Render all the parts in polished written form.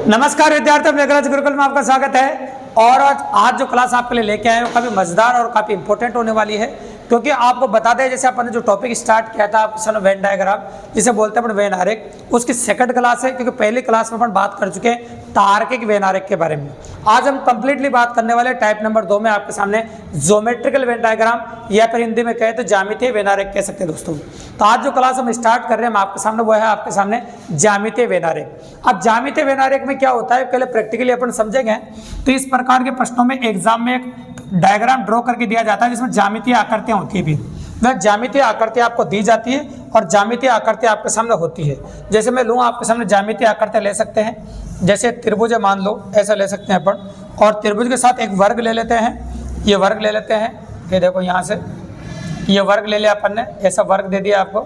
नमस्कार विद्यार्थियों, मेघराज गुरुकुल में आपका स्वागत है। और आज जो क्लास आपके लिए लेके आए हैं वो काफ़ी मजेदार और काफ़ी इंपॉर्टेंट होने वाली है, क्योंकि आपको बता दें जैसे अपन ने जो टॉपिक स्टार्ट किया था आपके वेन डायग्राम, जिसे बोलते हैं अपन वेन आरेख, उसकी सेकंड क्लास है। क्योंकि पहली क्लास में अपन बात कर चुके हैं तार्किक वेन आरेख के बारे में। आज हम कंप्लीटली बात करने वाले टाइप नंबर 2 में आपके सामने ज्योमेट्रिकल वेन डायग्राम, या फिर हिंदी में कहे तो ज्यामितीय वेन आरेख कह सकते हैं दोस्तों। तो आज जो क्लास हम स्टार्ट कर रहे हैं हम आपके सामने, वो है आपके सामने ज्यामितीय वेन आरेख। अब ज्यामितीय वेन आरेख में क्या होता है पहले प्रैक्टिकली अपन समझेंगे। तो इस प्रकार के प्रश्नों में एग्जाम में एक डायग्राम ड्रॉ करके दिया जाता है जिसमें ज्यामितीय आकृतियां होती है। भी वह ज्यामितीय आकृतियां आपको दी जाती है और ज्यामितीय आकृतियां आपके सामने होती है। जैसे मैं लूँ आपके सामने ज्यामितीय आकृतियां ले सकते हैं, जैसे त्रिभुज मान लो, ऐसा ले सकते हैं अपन। और त्रिभुज के साथ एक वर्ग ले लेते हैं, ये वर्ग ले लेते हैं, ये देखो यहाँ से ये वर्ग ले लिया अपन ने, ऐसा वर्ग दे दिया आपको।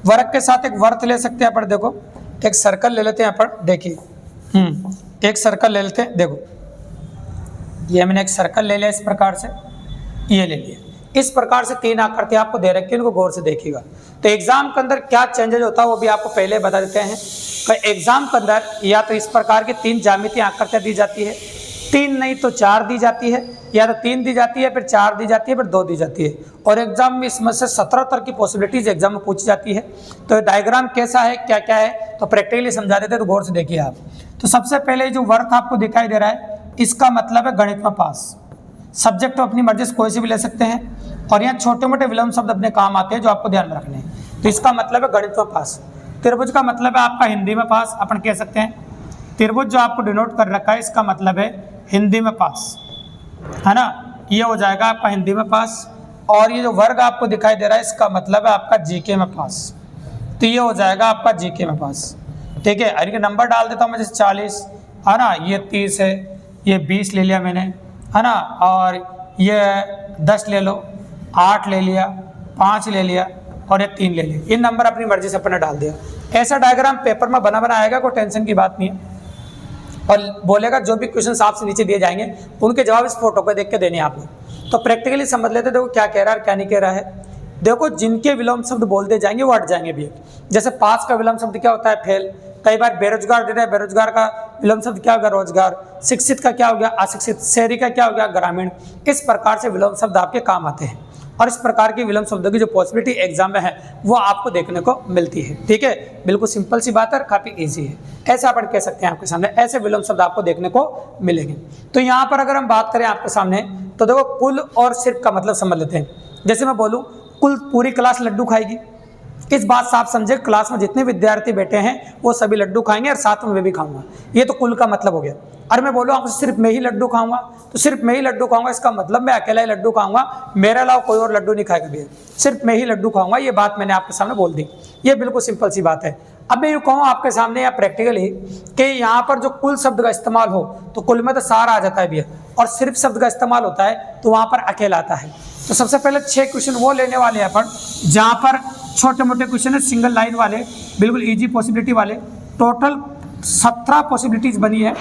वर्ग के साथ एक वर्त ले सकते हैं अपन, देखो एक सर्कल ले लेते हैं अपन, देखिए एक सर्कल ले लेते हैं, देखो ये मैंने एक सर्कल ले लिया इस प्रकार से, ये ले लिया। इस प्रकार से तीन आकृति आपको दे रखी है, उनको गौर से देखिएगा। तो एग्जाम के अंदर क्या चेंजेज होता है वो भी आपको पहले बता देते हैं। एग्जाम के अंदर या तो इस प्रकार की तीन ज्यामितीय आकृतियां दी जाती है, तीन नहीं तो चार दी जाती है, या तो तीन दी जाती है फिर चार दी जाती है फिर दो दी जाती है। और एग्जाम में इसमें से 17 तरह की पॉसिबिलिटीज एग्जाम में पूछी जाती है। तो डायग्राम कैसा है क्या क्या है तो प्रैक्टिकली समझा देते हैं, तो गौर से देखिए आप। तो सबसे पहले जो वर्क आपको दिखाई दे रहा है इसका मतलब है गणित में पास। सब्जेक्ट तो अपनी मर्जी से कोई से भी ले सकते हैं, और यहाँ छोटे मोटे विलोम शब्द अपने काम आते हैं जो आपको ध्यान में रखने हैं। तो इसका मतलब है गणित में पास। त्रिभुज का मतलब है आपका हिंदी में पास, अपन कह सकते हैं। त्रिभुज जो आपको डिनोट कर रखा है इसका मतलब है हिंदी में पास, है ना, ये हो जाएगा आपका हिंदी में पास। और ये जो वर्ग आपको दिखाई दे रहा है इसका मतलब है आपका जीके में पास, तो ये हो जाएगा आपका जीके में पास। ठीक है, इनके नंबर डाल देता हूँ मैं, जैसे 40 है ना, ये 30 है, ये 20 ले लिया मैंने, है ना, और ये 10 ले लो, 8 ले लिया, 5 ले लिया और ये 3 ले लिया। इन नंबर अपनी मर्जी से अपने डाल दिया। ऐसा डायग्राम पेपर में बना आएगा, कोई टेंशन की बात नहीं है। और बोलेगा जो भी क्वेश्चन आपसे नीचे दिए जाएंगे उनके जवाब इस फोटो को देख के देने आपको। तो प्रैक्टिकली समझ लेते देखो क्या कह रहा है क्या नहीं कह रहा है। देखो जिनके विलोम शब्द बोल दे जाएंगे वो हट जाएंगे भी। जैसे पास का विलोम शब्द क्या होता है? फेल। कई बार बेरोजगार दे रहे हैं, बेरोजगार का विलोम शब्द क्या होगा? रोजगार। शिक्षित का क्या हो गया? अशिक्षित। शहरी का क्या हो गया? ग्रामीण। इस प्रकार से विलोम शब्द आपके काम आते हैं, और इस प्रकार के विलोम शब्दों की जो पॉसिबिलिटी एग्जाम में है वो आपको देखने को मिलती है। ठीक है, बिल्कुल सिंपल सी बात है, काफ़ी इजी है। ऐसा अपन कह सकते हैं आपके सामने, ऐसे विलोम शब्द आपको देखने को मिलेंगे। तो यहाँ पर अगर हम बात करें आपके सामने, तो देखो कुल और सिर्फ का मतलब समझ लेते हैं। जैसे मैं बोलूँ कुल पूरी क्लास लड्डू खाएगी, इस बात से आप समझे क्लास में जितने विद्यार्थी बैठे हैं वो सभी लड्डू खाएंगे और साथ में मैं भी खाऊंगा, ये तो कुल का मतलब हो गया। और मैं बोलूँ आपसे सिर्फ मैं ही लड्डू खाऊंगा, तो सिर्फ मैं ही लड्डू खाऊंगा इसका मतलब मैं अकेला ही लड्डू खाऊंगा, मेरे अलावा कोई और लड्डू नहीं खाएगा भैया, सिर्फ मैं ही लड्डू खाऊंगा। ये बात मैंने आपके सामने बोल दी, ये बिल्कुल सिंपल सी बात है। अब मैं यूँ कहूँ आपके सामने या प्रैक्टिकली कि यहाँ पर जो कुल शब्द का इस्तेमाल हो तो कुल में तो सारा आ जाता है भैया, और सिर्फ शब्द का इस्तेमाल होता है तो वहाँ पर अकेला आता है। तो सबसे पहले 6 क्वेश्चन वो लेने वाले हैं अपन जहाँ पर छोटे मोटे क्वेश्चन है, सिंगल लाइन वाले, बिल्कुल इजी पॉसिबिलिटी वाले। टोटल 17 पॉसिबिलिटीज बनी है।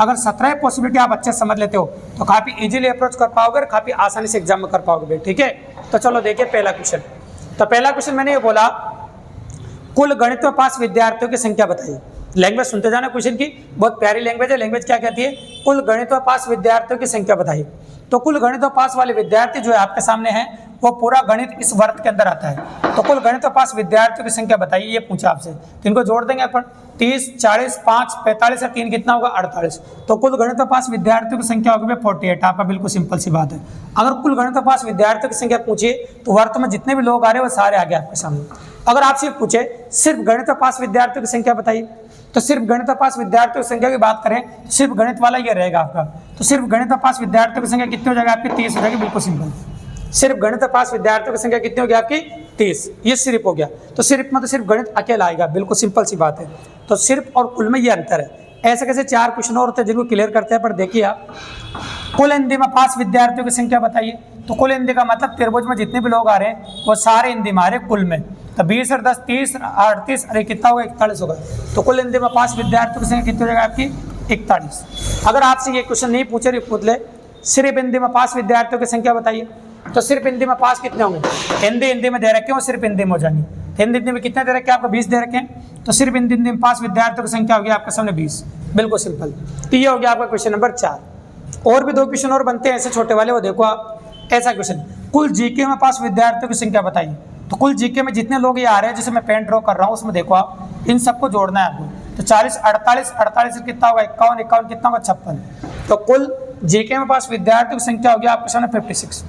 अगर 17 पॉसिबिलिटी आप अच्छे समझ लेते हो तो काफ़ी इजीली अप्रोच कर पाओगे और काफ़ी आसानी से एग्जाम में कर पाओगे। ठीक है, तो चलो देखिए पहला क्वेश्चन। तो पहला क्वेश्चन मैंने ये बोला, कुल गणित में पास विद्यार्थियों की संख्या बताइए। लैंग्वेज सुनते जाना क्वेश्चन की, बहुत प्यारी लैंग्वेज है। लैंग्वेज क्या कहती है? कुल गणित में पास विद्यार्थियों की संख्या बताइए। तो कुल गणित में पास वाले विद्यार्थी जो है आपके सामने हैं वो पूरा गणित इस वर्ग के अंदर आता है। तो कुल गणित में पास विद्यार्थियों की संख्या बताइए, ये पूछा आपसे। तो इनको जोड़ देंगे अपन, 30, 40, 5, 45 और 3 कितना होगा? 48। तो कुल गणित में पास विद्यार्थियों की संख्या होगी 48। आपका बिल्कुल सिंपल सी बात है। अगर कुल गणित में पास विद्यार्थियों की संख्या पूछिए तो वर्ग में जितने भी लोग आ रहे हैं वो सारे आ गए आपके सामने। अगर आपसे पूछे सिर्फ गणित में पास विद्यार्थियों की संख्या बताइए, तो सिर्फ गणित में पास विद्यार्थियों की संख्या की बात करें तो सिर्फ गणित वाला ये रहेगा आपका। तो सिर्फ गणित में पास विद्यार्थियों की संख्या कितनी हो जाएगी आपकी? 30 हो जाएगी। बिल्कुल सिंपल। सिर्फ गणित में पास विद्यार्थियों की संख्या कितनी होगी आपकी? 30। ये सिर्फ हो गया। तो सिर्फ मतलब सिर्फ गणित अकेला आएगा, बिल्कुल सिंपल सी बात है। तो सिर्फ और कुल में ये अंतर है। ऐसे कैसे 4 क्वेश्चन और होते हैं जिनको क्लियर करते हैं, पर देखिए आप, कुल हिंदी में पास विद्यार्थियों की संख्या बताइए। तो कुल हिंदी का मतलब त्रिभुज में जितने भी लोग आ रहे हैं वो सारे हिंदी में आ रहे हैं कुल में। तो 20 और 10 30 38, अरे कितना होगा? 41 होगा। तो कुल हिंदी में पास विद्यार्थियों की संख्या कितनी हो जाएगा आपकी? 41। अगर आपसे ये क्वेश्चन नहीं पूछे, पूछ ले सिर्फ हिंदी में पास विद्यार्थियों की संख्या बताइए, तो सिर्फ हिंदी में पास कितने होंगे? हिंदी में दे रखे हो, सिर्फ हिंदी में हो जाएंगे। हिंदी में कितने दे रखे हैं आपको? 20 दे रखे हैं। तो सिर्फ हिंदी में पास विद्यार्थियों की संख्या होगी आपके सामने 20। बिल्कुल सिंपल। तो ये हो गया आपका क्वेश्चन नंबर 4। और भी 2 क्वेश्चन और बनते हैं ऐसे छोटे वाले, वो देखो आप। ऐसा क्वेश्चन, कुल जीके में पास विद्यार्थियों की संख्या बताइए। तो कुल जीके में जितने लोग ये आ रहे हैं, जैसे मैं पेन ड्रॉ कर रहा हूँ, उसमें देखो आप इन सबको जोड़ना है आपको। तो 40 48 48 से कितना होगा 51 51 कितना होगा 56। तो कुल जीके में पास विद्यार्थियों की संख्या होगी आपके सामने 56।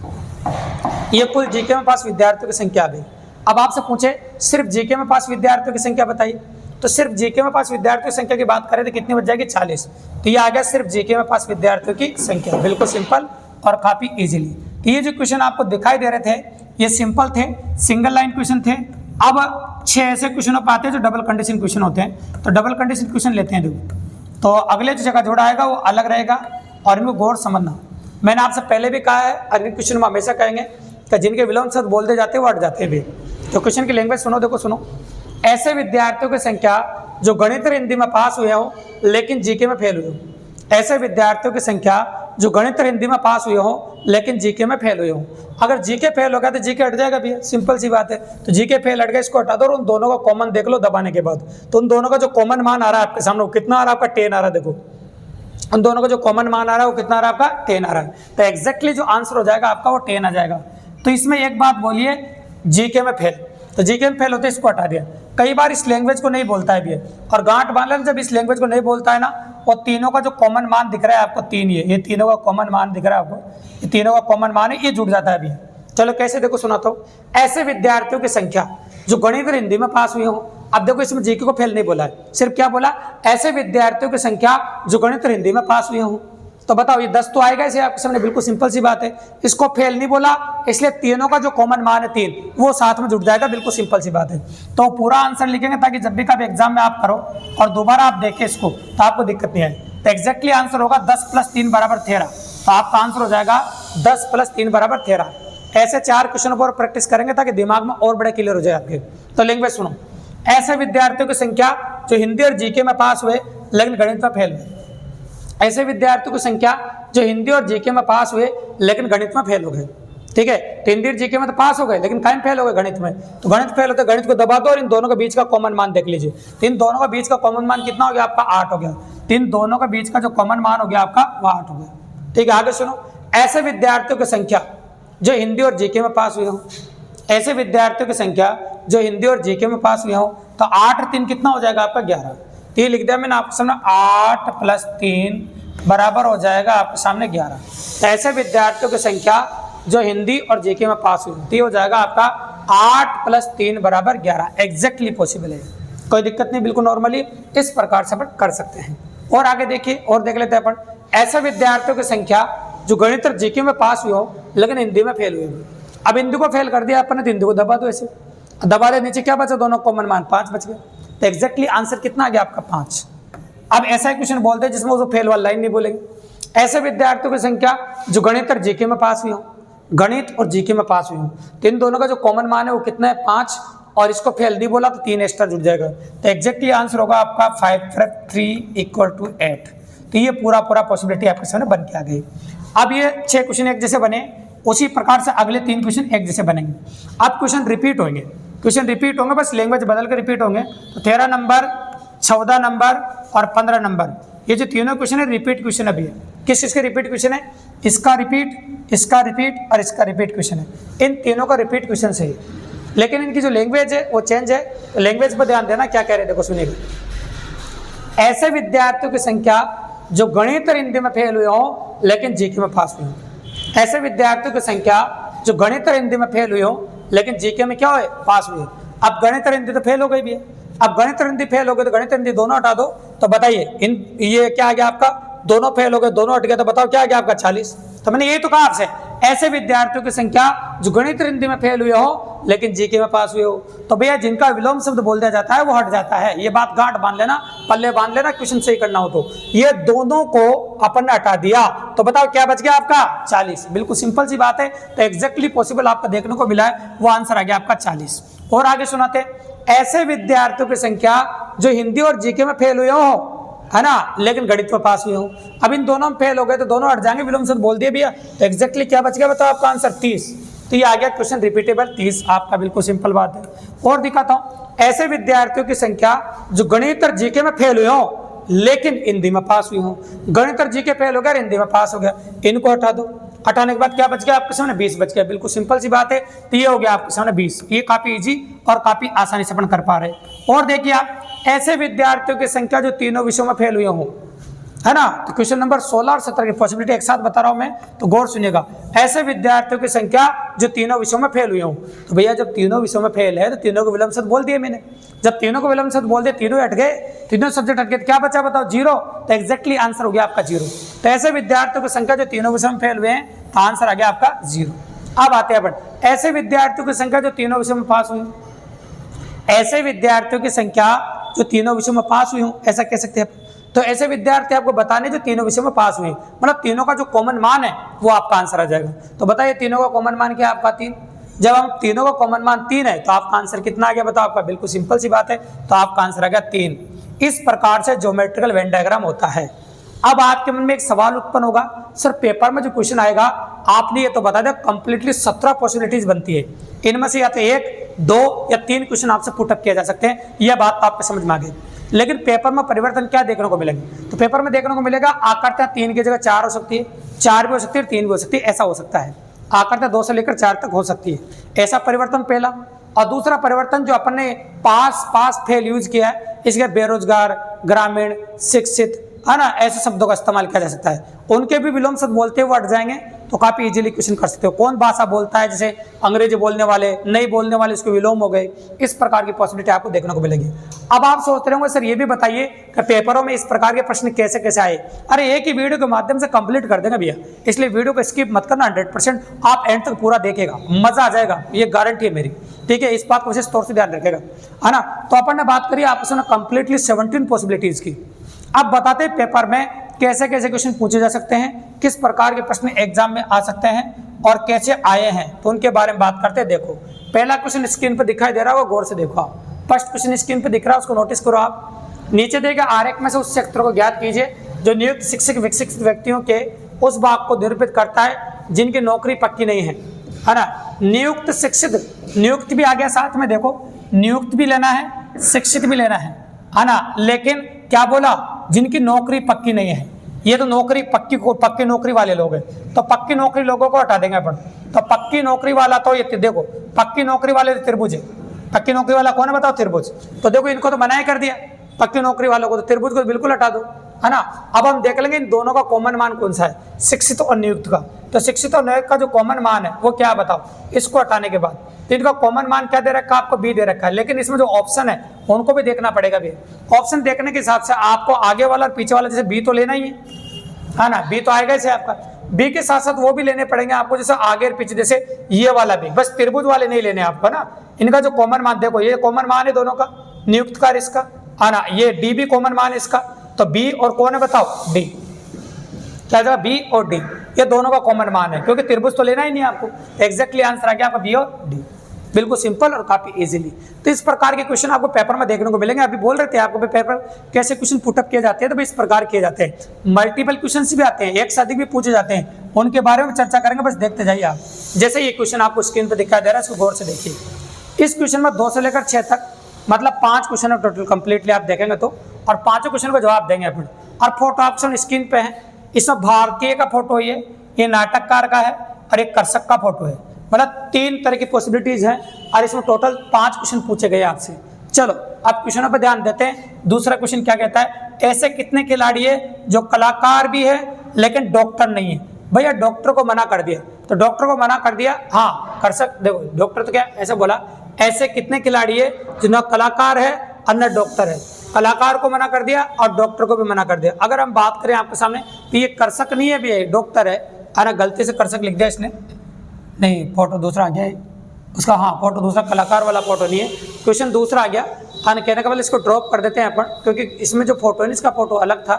ये कुल जीके में पास विद्यार्थियों की संख्या आ गई। अब आपसे पूछे सिर्फ जीके में पास विद्यार्थियों की संख्या बताइए, तो सिर्फ जीके में पास विद्यार्थियों की संख्या की बात करें तो कितनी बच जाएगी 40। तो ये आ गया सिर्फ जीके में पास विद्यार्थियों की संख्या, बिल्कुल सिंपल और काफी इजीली। तो ये जो क्वेश्चन आपको दिखाई दे रहे थे ये सिंपल थे, सिंगल लाइन क्वेश्चन थे। अब 6 ऐसे क्वेश्चन पाते हैं जो डबल कंडीशन क्वेश्चन होते हैं, तो डबल कंडीशन क्वेश्चन लेते हैं देखो। तो अगले जो जगह जोड़ा आएगा वो अलग रहेगा और इनको गौर समझना। मैंने आपसे पहले भी कहा है, अगले क्वेश्चन में हमेशा कहेंगे कि जिनके विलोम शब्द बोल दे जाते हैं वो हट जाते हैं भी। तो क्वेश्चन की लैंग्वेज सुनो, देखो सुनो। ऐसे विद्यार्थियों की संख्या जो गणित और हिंदी में पास हुए हो लेकिन जीके में फेल हुए हो। ऐसे विद्यार्थियों की संख्या जो गणित और हिंदी में पास हुए हो लेकिन जीके में फेल हुए हो। अगर जीके फेल हो गया तो जीके हट जाएगा भैया, सिंपल सी बात है। तो जीके फेल हट गया, इसको हटा दो और उन दोनों का कॉमन देख लो दबाने के बाद। तो उन दोनों का जो कॉमन मान आ रहा है आपके सामने वो कितना आ रहा है, आपका 10 आ रहा है। देखो उन दोनों का जो कॉमन मान आ रहा है वो कितना आ रहा है, आपका 10 आ रहा है। तो एग्जैक्टली जो आंसर हो जाएगा आपका वो 10 आ जाएगा। तो इसमें एक बात बोलिए, जीके में फेल, तो जीके में फेल होते इसको हटा दिया। कई बार इस लैंग्वेज को नहीं बोलता है भी, और गांठ बांध लेना, जब इस लैंग्वेज को नहीं बोलता है ना, और तीनों का जो कॉमन मान दिख रहा है आपको 3, ये तीनों का कॉमन मान दिख रहा है आपको, ये तीनों का कॉमन मान है, ये जुड़ जाता है अभी। चलो कैसे, देखो सुनाता हूँ। ऐसे विद्यार्थियों की संख्या जो गणित और हिंदी में पास हुए हो। अब देखो इसमें जीके को फेल नहीं बोला है, सिर्फ क्या बोला, ऐसे विद्यार्थियों की संख्या जो गणित और हिंदी में पास हुए हो। तो बताओ ये 10 तो आएगा इसे आपके सामने, बिल्कुल सिंपल सी बात है। इसको फेल नहीं बोला, इसलिए तीनों का जो कॉमन मान है 3 वो साथ में जुड़ जाएगा, बिल्कुल सिंपल सी बात है। तो पूरा आंसर लिखेंगे ताकि जब भी कभी एग्जाम में आप करो और दोबारा आप देखें इसको तो आपको दिक्कत नहीं आए। तो एग्जैक्टली आंसर होगा 10 + 3 = 13। तो आपका आंसर हो जाएगा 10 + 3 = 13। ऐसे 4 क्वेश्चनों पर प्रैक्टिस करेंगे ताकि दिमाग में और बड़े क्लियर हो जाए आपके। तो लैंग्वेज सुनो। ऐसे विद्यार्थियों की संख्या जो हिंदी और जीके में पास हुए लेकिन गणित में फेल हुए। ऐसे विद्यार्थियों की संख्या जो हिंदी और जीके में पास हुए लेकिन गणित में फेल हो गए। ठीक है, तो हिंदी और जीके में तो पास हो गए लेकिन कहीं फेल हो गए गणित में। तो गणित फेल होते गणित को दबा दो और इन दोनों के बीच का कॉमन मान देख लीजिए। तो इन दोनों के बीच का कॉमन मान कितना हो गया आपका 8 हो गया। तो इन दोनों के बीच का जो कॉमन मान हो गया आपका वो 8 हो गया। ठीक है, आगे सुनो। ऐसे विद्यार्थियों की संख्या जो हिंदी और जीके में पास हुए हो। ऐसे विद्यार्थियों की संख्या जो हिंदी और जीके में पास हुए हो। तो 8 और 3 कितना हो जाएगा आपका 11। तो ये लिख दिया मैंने आपके सामने, 8 + 3 बराबर हो जाएगा आपके सामने 11। तो ऐसे विद्यार्थियों की संख्या जो हिंदी और जीके में पास हुई तो हो जाएगा आपका 8 + 3 = 11। एग्जैक्टली पॉसिबल है, कोई दिक्कत नहीं, बिल्कुल नॉर्मली इस प्रकार से अपन कर सकते हैं। और आगे देखिए और देख लेते हैं अपन। ऐसे विद्यार्थियों की संख्या जो गणित और जीके में पास हुए हो लेकिन हिंदी में फेल हुए हो। अब हिंदी को फेल कर दिया अपन ने, तो हिंदी को दबा दो, ऐसे दबा दे, नीचे क्या बचा, दोनों कॉमन मान 5 बच गए। तो एग्जैक्टली आंसर कितना आ गया आपका 5। अब ऐसा क्वेश्चन बोलते हैं जिसमें वो फेल वाला लाइन नहीं बोलेंगे। ऐसे विद्यार्थियों की संख्या जो गणित और जीके में पास हुई हो। गणित और जीके में पास हुई हो, तो इन दोनों का जो कॉमन मान है वो कितना है 5, और इसको फेल नहीं बोला तो 3 एक्स्ट्रा जुड़ जाएगा। तो एग्जैक्टली आंसर होगा आपका 5 + 3 = 8। तो ये पूरा पॉसिबिलिटी आपके सामने बन के आ गई। अब ये 6 क्वेश्चन एक जैसे बने, उसी प्रकार से अगले 3 क्वेश्चन एक जैसे बनेंगे। अब क्वेश्चन रिपीट होंगे, बस लैंग्वेज बदल कर रिपीट होंगे। तो 13 नंबर, 14 नंबर और 15 नंबर, ये जो तीनों क्वेश्चन है रिपीट क्वेश्चन अभी है। किस चीज़ के रिपीट क्वेश्चन है, इसका रिपीट, इसका रिपीट और इसका रिपीट क्वेश्चन है। इन तीनों का रिपीट क्वेश्चन सही है, लेकिन इनकी जो लैंग्वेज है वो चेंज है। तो लैंग्वेज पर ध्यान देना, क्या कह रहे हैं देखो सुनिएगा। ऐसे विद्यार्थियों की संख्या जो गणित और हिंदी में फेल हुए हो लेकिन जीके में पास हुए हो। ऐसे विद्यार्थियों की संख्या जो गणित और हिंदी में फेल हुए हो लेकिन जीके में क्या हुए, पास हुए। अब गणित और हिंदी तो फेल हो गई भी है, अब गणित और हिंदी फेल हो गए तो गणित और हिंदी दोनों हटा दो। तो बताइए इन ये क्या आ गया आपका, दोनों फेल हो गए, दोनों हट गए, तो बताओ क्या आ गया आपका 40। तो मैंने यही तो कहा आपसे, ऐसे विद्यार्थियों की संख्या जो गणित और हिंदी में फेल हुए हो लेकिन जीके में पास हुए हो। तो भैया जिनका विलोम शब्द बोल दिया जाता है वो हट जाता है। ये बात गांठ बांध लेना, पल्ले बांध लेना, क्वेश्चन सही करना हो तो। ये दोनों को अपन ने हटा दिया, तो बताओ क्या बच गया आपका 40। बिल्कुल सिंपल सी बात है। तो एग्जैक्टली पॉसिबल आपको देखने को मिला है, वो आंसर आ गया आपका 40। और आगे सुनाते, ऐसे विद्यार्थियों की संख्या जो हिंदी और जीके में फेल हुए हो, है ना, लेकिन गणित में पास हुए हो। अब इन दोनों में फेल हो गए तो दोनों हट जाएंगे, विलोम शब्द बोल दिए भैया। तो एग्जैक्टली क्या बच गया बताओ आपका आंसर 30। तो ये आ गया क्वेश्चन रिपीटेबल 30 आपका, बिल्कुल सिंपल बात है। और दिखाता हूं, ऐसे विद्यार्थियों की संख्या जो गणित और जीके में फेल हुए हो लेकिन हिंदी में पास हुई हूँ। गणित और जीके फेल हो गया, हिंदी में पास हो गया, इनको हटा दो। हटाने के बाद क्या बच गया आपके सामने? 20 बच गया। बिल्कुल सिंपल सी बात है। तो ये हो गया आपके सामने 20। ये काफी इजी और काफी आसानी से अपन कर पा रहे हैं। और देखिए आप, ऐसे विद्यार्थियों की संख्या जो तीनों विषयों में फेल हुए हों, है ना। तो क्वेश्चन नंबर 16 और 17 की पॉसिबिलिटी एक साथ बता रहा हूं मैं, तो गौर सुनिएगा। ऐसे विद्यार्थियों की संख्या जो तीनों विषयों में फेल हुए हों, तो भैया जब तीनों विषयों में फेल है तो तीनों को विलंब शब्द बोल दिए मैंने। जब तीनों को विलंब शब्द बोल दिए, तीनों हट गए, तीनों सब्जेक्ट हट गए, तो क्या बचा बताओ? 0। तो एग्जैक्टली आंसर हो गया आपका 0। तो ऐसे विद्यार्थियों की संख्या जो तीनों विषयों में फेल हुए हैं, तो आंसर आ गया आपका 0। अब आते हैं अपन, ऐसे विद्यार्थियों की संख्या जो तीनों विषयों में पास हुई। ऐसे विद्यार्थियों की संख्या जो तीनों विषयों में पास हुई हूं, ऐसा कह सकते हैं। तो ऐसे विद्यार्थी आपको बताने जो तीनों विषयों में पास हुए, मतलब तीनों का जो कॉमन मान है वो आपका आंसर आ जाएगा। तो बताइए तीनों का कॉमन मान क्या है आपका? 3। जब हम तीनों का कॉमन मान 3 है तो आपका आंसर कितना आ गया बताओ? आपका बिल्कुल सिंपल सी बात है, तो आपका आंसर आ गया 3। इस प्रकार से ज्योमेट्रिकल वेन डायग्राम होता है। अब आपके मन में एक सवाल उत्पन्न होगा, सर पेपर में जो क्वेश्चन आएगा आपने ये तो बता दिया कंप्लीटली 17 पॉसिबिलिटीज बनती है, इनमें से या तो 1, 2 या 3 क्वेश्चन आपसे पुटअप किया जा सकते हैं। यह बात तो आपको समझ में आ गई। लेकिन पेपर में परिवर्तन क्या देखने को मिलेगा? तो पेपर में देखने को मिलेगा आकृतियां 3 की जगह 4 हो सकती है, 4 भी हो सकती है, 3 भी हो सकती है, ऐसा हो सकता है। आकृतियां 2 से लेकर 4 तक हो सकती है, ऐसा परिवर्तन पहला। और दूसरा परिवर्तन जो अपन ने पास फेल यूज किया है, इसके बेरोजगार, ग्रामीण, शिक्षित, है ना, ऐसे शब्दों का इस्तेमाल किया जा सकता है। उनके भी विलोम शब्द बोलते हुए हट जाएंगे तो काफी इजीली क्वेश्चन कर सकते हो। कौन भाषा बोलता है, जैसे अंग्रेजी बोलने वाले, नहीं बोलने वाले, उसके विलोम हो गए। इस प्रकार की पॉसिबिलिटी आपको देखने को मिलेगी। अब आप सोच रहे होंगे सर ये भी बताइए कि पेपरों में इस प्रकार के प्रश्न कैसे कैसे आए। अरे एक ही वीडियो के माध्यम से कंप्लीट कर देंगे भैया, इसलिए वीडियो को स्किप मत करना। 100% आप एंड तक पूरा देखेगा, मजा आ जाएगा, ये गारंटी है मेरी, ठीक है। इस बात को विशेष तौर से ध्यान रखेगा, है ना। तो अपन ने बात करी आपसे ना कंप्लीटली 17 पॉसिबिलिटीज की। अब बताते हैं पेपर में कैसे कैसे क्वेश्चन पूछे जा सकते हैं, किस प्रकार के प्रश्न एग्जाम में आ सकते हैं और कैसे आए हैं, तो उनके बारे में बात करते हैं। देखो पहला क्वेश्चन स्क्रीन पर दिखाई दे रहा होगा, गौर से देखो आप। फर्स्ट क्वेश्चन स्क्रीन पर दिख रहा है, उसको नोटिस करो आप। नीचे देगा आरेख में से उस क्षेत्र को ज्ञात कीजिए जो नियुक्त शिक्षक विकसित व्यक्तियों के उस भाग को निरूपित करता है जिनकी नौकरी पक्की नहीं है ना। नियुक्त शिक्षित, नियुक्त भी आ गया साथ में, देखो नियुक्त भी लेना है, शिक्षित भी लेना है ना। लेकिन क्या बोला? जिनकी नौकरी पक्की नहीं है। ये तो नौकरी पक्की नौकरी वाले लोग हैं, तो पक्की नौकरी लोगों को हटा देंगे अपन। तो पक्की नौकरी वाला तो ये देखो, पक्की नौकरी वाले त्रिभुज है। पक्की नौकरी वाला कौन है बताओ? त्रिभुज। तो देखो इनको तो मना ही कर दिया, पक्की नौकरी वालों को, तो त्रिभुज को बिल्कुल हटा दो, है ना। अब हम देख लेंगे इन दोनों का कॉमन मान कौन सा है, शिक्षित और नियुक्त का। तो शिक्षित और नियुक्त का जो कॉमन मान है वो क्या बताओ? इसको हटाने के बाद तो इनका कॉमन मान क्या दे रखा है आपको? बी दे रखा है। लेकिन इसमें जो ऑप्शन है उनको भी देखना पड़ेगा भी। ऑप्शन देखने के हिसाब से आपको आगे वाला और पीछे वाला, जैसे बी तो लेना ही है ना, बी तो आएगा इसे आपका। बी के साथ साथ वो भी लेने पड़ेंगे आपको, जैसे आगे और पीछे, जैसे ये वाला भी। बस त्रिभुज वाले नहीं लेने आपको ना। इनका जो कॉमन मान देखो, ये कॉमन मान है दोनों का, नियुक्त का इसका, है ना। ये डी भी कॉमन मान है इसका। तो बी और कौन है बताओ? डी। क्या जगह? बी और डी, ये दोनों का कॉमन मान है, क्योंकि त्रिभुज तो लेना ही नहीं आपको। एग्जैक्टली आंसर आ गया आपका बी और डी, बिल्कुल सिंपल और काफी इजीली। तो इस प्रकार के क्वेश्चन आपको पेपर में देखने को मिलेंगे। अभी बोल रहे थे आपको पेपर कैसे क्वेश्चन पुटअप किए जाते हैं, तो इस प्रकार किए जाते हैं। मल्टीपल क्वेश्चन भी आते हैं, एक से अधिक भी पूछे जाते हैं, उनके बारे में चर्चा करेंगे, बस देखते जाइए आप। जैसे ये क्वेश्चन आपको स्क्रीन पर दिखाई दे रहा है, इसको गौर से देखिए। इस क्वेश्चन में 2 से लेकर 6 तक, मतलब 5 क्वेश्चन है टोटल कंप्लीटली आप देखेंगे तो, और 5 क्वेश्चन का जवाब देंगे अपन। और फोटो ऑप्शन स्क्रीन पे है, इसमें भारतीय का फोटो है, ये नाटककार का है, और एक कर्षक का फोटो है। मतलब 3 तरह की पॉसिबिलिटीज हैं, और इसमें टोटल 5 क्वेश्चन पूछे गए आपसे। चलो अब क्वेश्चनों पर ध्यान देते हैं। दूसरा क्वेश्चन क्या कहता है? ऐसे कितने खिलाड़ी है जो कलाकार भी है लेकिन डॉक्टर नहीं है? भैया डॉक्टर को मना कर दिया, तो डॉक्टर को मना कर दिया, हाँ कर्षक, देखो डॉक्टर तो क्या ऐसे बोला, ऐसे कितने खिलाड़ी है जो न कलाकार है और न डॉक्टर है। कलाकार को मना कर दिया और डॉक्टर को भी मना कर दिया। अगर हम बात करें आपके सामने, तो ये कर्षक नहीं है भी, डॉक्टर है। अरे गलती से कर्षक लिख दिया इसने, नहीं फोटो दूसरा आ गया है उसका, हाँ फोटो दूसरा, कलाकार वाला फोटो नहीं है, क्वेश्चन दूसरा आ गया। कहने के बाद इसको ड्रॉप कर देते हैं अपन, क्योंकि इसमें जो फोटो है इसका फोटो अलग था,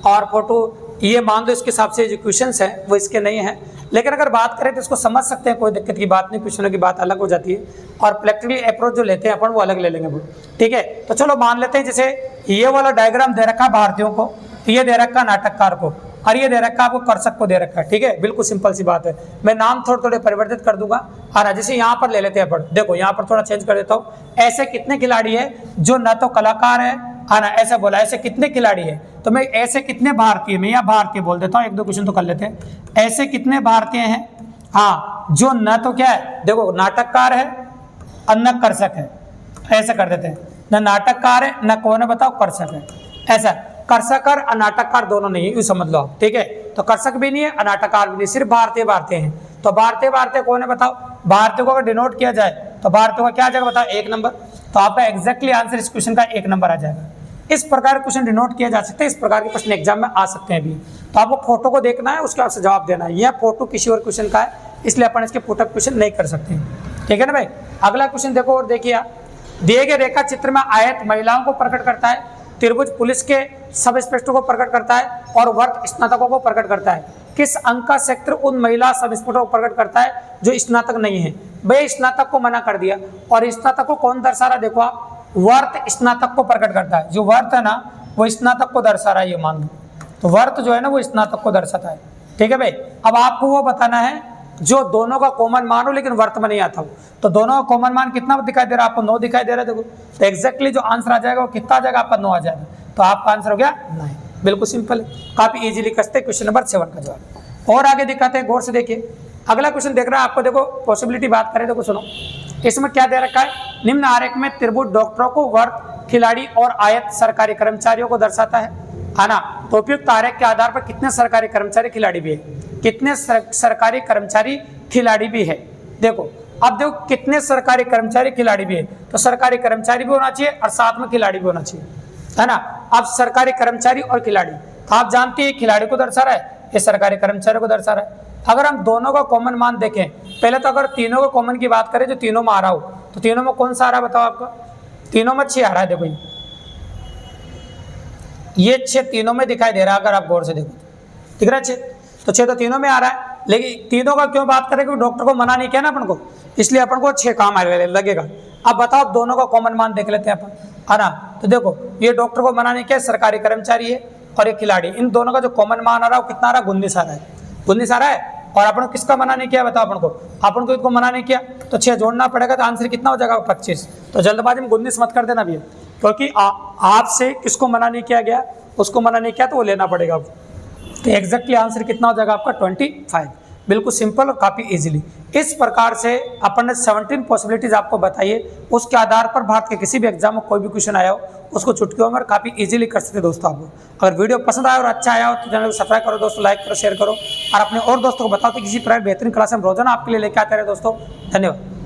और फोटो ये मान दो इसके हिसाब से जो क्वेश्चंस हैं वो इसके नहीं हैं। लेकिन अगर बात करें तो इसको समझ सकते हैं, कोई दिक्कत की बात नहीं, क्वेश्चनों की बात अलग हो जाती है, और प्रैक्टिकली अप्रोच जो लेते हैं अपन वो अलग ले लेंगे वो, ठीक है। तो चलो मान लेते हैं जैसे ये वाला डायग्राम दे रखा भारतीयों को, ये दे रखा नाटककार को, और ये दे रखा आपको कर्षक को दे रखा है, ठीक है। बिल्कुल सिंपल सी बात है। मैं नाम थोड़े थोड़े परिवर्तित कर दूंगा, और जैसे यहाँ पर ले लेते हैं अपन, देखो यहाँ पर थोड़ा चेंज कर देता हूँ। ऐसे कितने खिलाड़ी है जो न तो कलाकार है, ना ऐसा बोला, ऐसे कितने खिलाड़ी है, तो मैं ऐसे कितने भारतीय, मैं या भारतीय बोल देता हूँ, एक दो क्वेश्चन तो कर लेते हैं। ऐसे कितने भारतीय हैं, हाँ, जो न तो क्या है, देखो नाटककार है और न कर्षक है, ऐसे कर देते हैं, न नाटककार है न कौन है बताओ कर्षक है, ऐसा। कर्षक और नाटककार दोनों नहीं है, यूँ समझ लो आप, ठीक है। तो कर्षक भी नहीं है और नाटककार भी नहीं, सिर्फ भारतीय भारतीय हैं। तो भारतीय भारतीय कौन है बताओ, भारतीय को अगर डिनोट किया जाए तो भारतीय का क्या आ जाएगा बताओ, 1 नंबर। तो आपका एग्जैक्टली आंसर इस क्वेश्चन का 1 नंबर आ जाएगा। इस प्रकार क्वेश्चन डिनोट किया जा सकता है, इस प्रकार के प्रश्न एग्जाम में आ सकते हैं भी। तो आपको फोटो को देखना है, उसके बाद से जवाब देना है। यह फोटो किसी और क्वेश्चन का है, इसलिए अपन इसके पुटअप क्वेश्चन नहीं कर सकते, ठीक है ना भाई। अगला क्वेश्चन देखो और देखिए आप, दिए गए रेखा चित्र में आयत महिलाओं को प्रकट करता है, त्रिभुज पुलिस के सब इंस्पेक्टर को प्रकट करता है और वर्ग स्नातकों को प्रकट करता है। किस अंक का सेक्टर उन महिला सब इंस्पेक्टर को प्रकट करता है जो स्नातक नहीं है। भाई स्नातक को मना कर दिया, और स्नातक को कौन दर्शा रहा, देखो आप, वर्त स्नातक को प्रकट करता है। जो वर्त है ना वो स्नातक को दर्शा रहा है, ये मान लो। तो वर्त जो है ना वो स्नातक को दर्शाता है, ठीक है भाई। अब आपको वो बताना है जो दोनों का कॉमन मान हो लेकिन वर्त में नहीं आता हो। तो दोनों का कॉमन मान कितना दिखाई दे रहा है आपको, 9 दिखाई दे रहा है, देखो। तो एग्जैक्टली जो आंसर आ जाएगा वो कितना आ जाएगा आपका, 9 आ जाएगा। तो आपका आंसर हो गया 9। बिल्कुल सिंपल है, काफी इजीली करते हैं क्वेश्चन नंबर 7 का जवाब। और आगे दिखाते हैं, गौर से देखिए। अगला क्वेश्चन देख रहा है आपको, देखो पॉसिबिलिटी बात करें, देखो सुनो, इसमें क्या दे रखा है, निम्न आरेख में त्रिभुज डॉक्टरों को, वर्ग खिलाड़ी और आयत सरकारी कर्मचारियों को दर्शाता है ना। तो उपयुक्त आरेख के आधार पर कितने सरकारी कर्मचारी खिलाड़ी भी है, कितने सरकारी कर्मचारी खिलाड़ी भी है। देखो अब देखो कितने सरकारी कर्मचारी खिलाड़ी भी है, तो सरकारी कर्मचारी भी होना चाहिए और साथ में खिलाड़ी भी होना चाहिए, है ना। अब सरकारी कर्मचारी और खिलाड़ी, आप जानते हैं खिलाड़ी को दर्शा रहा है, ये सरकारी कर्मचारी को दर्शा रहा है। अगर हम दोनों का कॉमन मान देखें, पहले तो अगर तीनों का कॉमन की बात करें, जो तीनों में आ रहा हो, तो तीनों में कौन सा आ रहा है बताओ आपका, तीनों में 6 आ रहा है। देखो ये 6 तीनों में दिखाई दे रहा है, अगर आप गौर से देखो दिख रहा है 6, तो 6 तो तीनों में आ रहा है। लेकिन तीनों का क्यों बात करें, क्योंकि डॉक्टर को मना नहीं किया ना अपन को, इसलिए अपन को 6 काम लगेगा। अब बताओ दोनों का कॉमन मान देख लेते हैं अपन, है ना। तो देखो ये डॉक्टर को मना नहीं किया, सरकारी कर्मचारी है, और एक खिलाड़ी, इन दोनों का जो कॉमन मान आ रहा है वो कितना आ रहा है, 19 आ रहा है, 19 आ रहा है। और अपन को किसका मना नहीं किया बताओ, अपन को इसको मना नहीं किया, तो 6 जोड़ना पड़ेगा, तो आंसर कितना हो जाएगा 25। तो जल्दबाजी में 19 मत कर देना भैया, क्योंकि आपसे किसको मना नहीं किया गया, उसको मना नहीं किया तो वो लेना पड़ेगा। तो एग्जैक्टली आंसर कितना हो जाएगा आपका 25। बिल्कुल सिंपल और काफ़ी इजीली। इस प्रकार से अपन ने 17 पॉसिबिलिटीज आपको बताई है, उसके आधार पर भारत के किसी भी एग्जाम में कोई भी क्वेश्चन आया हो उसको चुटकियों में काफ़ी इजीली कर सकते दोस्तों। आपको अगर वीडियो पसंद आया और अच्छा आया हो तो चैनल को सब्सक्राइब करो दोस्तों, लाइक करो, शेयर करो, और अपने और दोस्तों को बताओ कि किसी प्रकार बेहतरीन क्लास हम रोजाना आपके लिए लेके आते रहे दोस्तों। धन्यवाद।